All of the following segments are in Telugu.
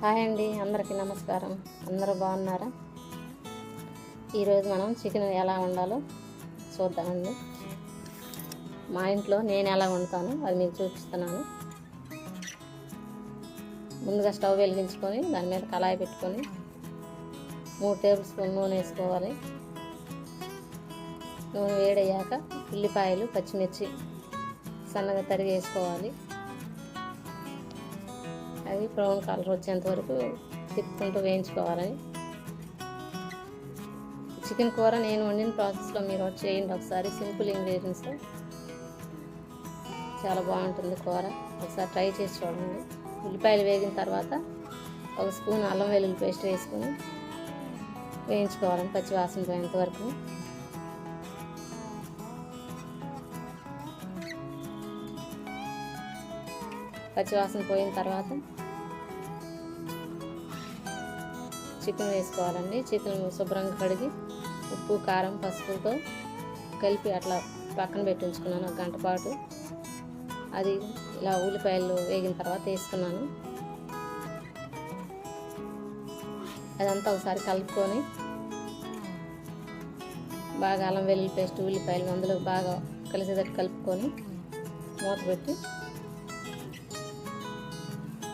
హాయ్ అండి, అందరికీ నమస్కారం. అందరూ బాగున్నారా? ఈరోజు మనం చికెన్ ఎలా వండాలో చూద్దామండి. మా ఇంట్లో నేను ఎలా వండుతానో అది మీకు చూపిస్తున్నాను. ముందుగా స్టవ్ వెలిగించుకొని దాని మీద కళాయి పెట్టుకొని 3 టేబుల్ స్పూన్ నూనె వేసుకోవాలి. నూనె వేడయ్యాక ఉల్లిపాయలు, పచ్చిమిర్చి సన్నగా తరిగి వేసుకోవాలి. అది బ్రౌన్ కలర్ వచ్చేంత వరకు తిప్పుకుంటూ వేయించుకోవాలి. చికెన్ కూర నేను వండిన ప్రాసెస్లో మీరు చేయండి ఒకసారి. సింపుల్ ఇంగ్రీడియంట్స్, చాలా బాగుంటుంది కూర. ఒకసారి ట్రై చేసి చూడండి. ఉల్లిపాయలు వేగిన తర్వాత 1 స్పూన్ అల్లం వెల్లుల్లి పేస్ట్ వేసుకొని వేయించుకోవాలని పచ్చి వాసన పోయేంత వరకు. పచ్చివాసన పోయిన తర్వాత చికెన్ వేసుకోవాలండి. చికెన్ శుభ్రంగా కడిగి ఉప్పు, కారం, పసుపుతో కలిపి అట్లా పక్కన పెట్టి ఉంచుకున్నాను 1 గంట పాటు. అది ఇలా ఉల్లిపాయలు వేగిన తర్వాత వేసుకున్నాను. అదంతా ఒకసారి కలుపుకొని బాగా అల్లం వెల్లుల్లి పేస్ట్, ఉల్లిపాయలు అందులో బాగా కలిసేటట్టు కలుపుకొని మూత పెట్టి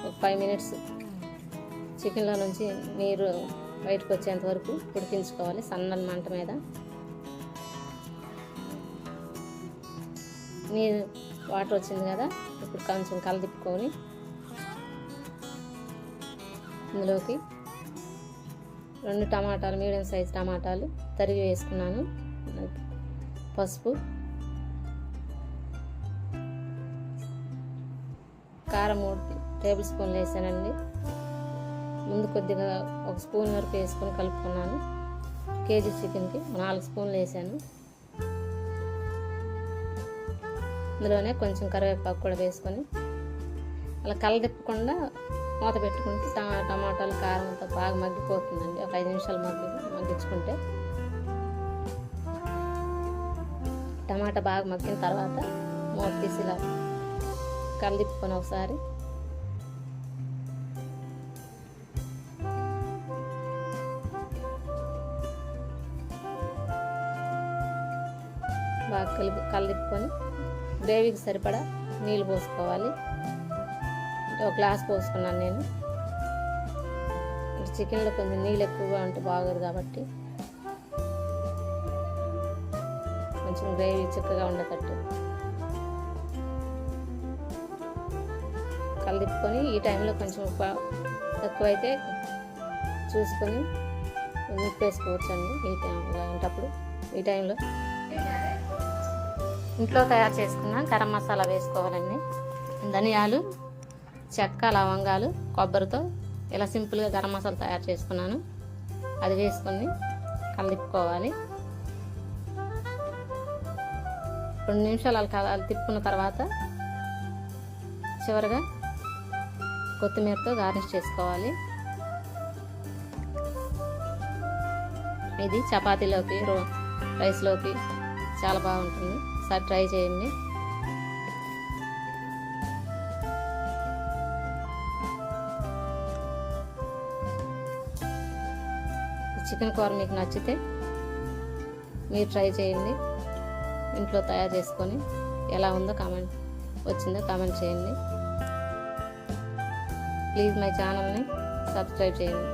ఒక 5 మినిట్స్ చికెన్లో నుంచి నీరు బయటకు వచ్చేంత వరకు ఉడికించుకోవాలి సన్నని మంట మీద. నీరు వాటర్ వచ్చింది కదా, ఇప్పుడు కొంచెం కలదిప్పుకొని ఇందులోకి 2 టమాటాలు, మీడియం సైజ్ టమాటాలు తరిగి వేసుకున్నాను. పసుపు, కారం 3 టేబుల్ స్పూన్లు వేసానండి. ముందు కొద్దిగా 1 స్పూన్ వరకు వేసుకొని కలుపుకున్నాను. కేజీ చికెన్కి 4 స్పూన్లు వేసాను. ఇందులోనే కొంచెం కరివేపాకు కూడా వేసుకొని అలా కలదిప్పకుండా మూత పెట్టుకుంటే టమాటాలు, కారం అంతా బాగా మగ్గిపోతుందండి. ఒక 5 నిమిషాలు మగ్గించుకుంటే టమాటా బాగా మగ్గిన తర్వాత మూత తీసి ఇలా కలదిప్పుకొని ఒకసారి బాగా కలుపుకొని గ్రేవీకి సరిపడా నీళ్ళు పోసుకోవాలి. అంటే 1 గ్లాస్ పోసుకున్నాను నేను. అంటే చికెన్లో కొంచెం నీళ్ళు ఎక్కువగా ఉంటే బాగోదు కాబట్టి కొంచెం గ్రేవీ చిక్కగా ఉండేటట్టు కలుపుకొని ఈ టైంలో కొంచెం తక్కువైతే చూసుకొని ఉప్పు వేసుకోవచ్చండి. ఈ టైంలో ఇంట్లో తయారు చేసుకున్న గరం మసాలా వేసుకోవాలండి. ధనియాలు, చెక్క, లవంగాలు, కొబ్బరితో ఇలా సింపుల్గా గరం మసాలా తయారు చేసుకున్నాను. అది వేసుకొని కలుపుకోవాలి. 2 నిమిషాలు అలా తిప్పుకున్న తర్వాత చివరిగా కొత్తిమీరతో గార్నిష్ చేసుకోవాలి. ఇది చపాతీలోకి, రైస్లోకి చాలా బాగుంటుంది. ఒకసారి ట్రై చేయండి. చికెన్ కూర మీకు నచ్చితే మీరు ట్రై చేయండి. ఇంట్లో తయారు చేసుకొని ఎలా ఉందో వచ్చిందో కామెంట్ చేయండి. ప్లీజ్ మై ఛానల్ని సబ్స్క్రైబ్ చేయండి.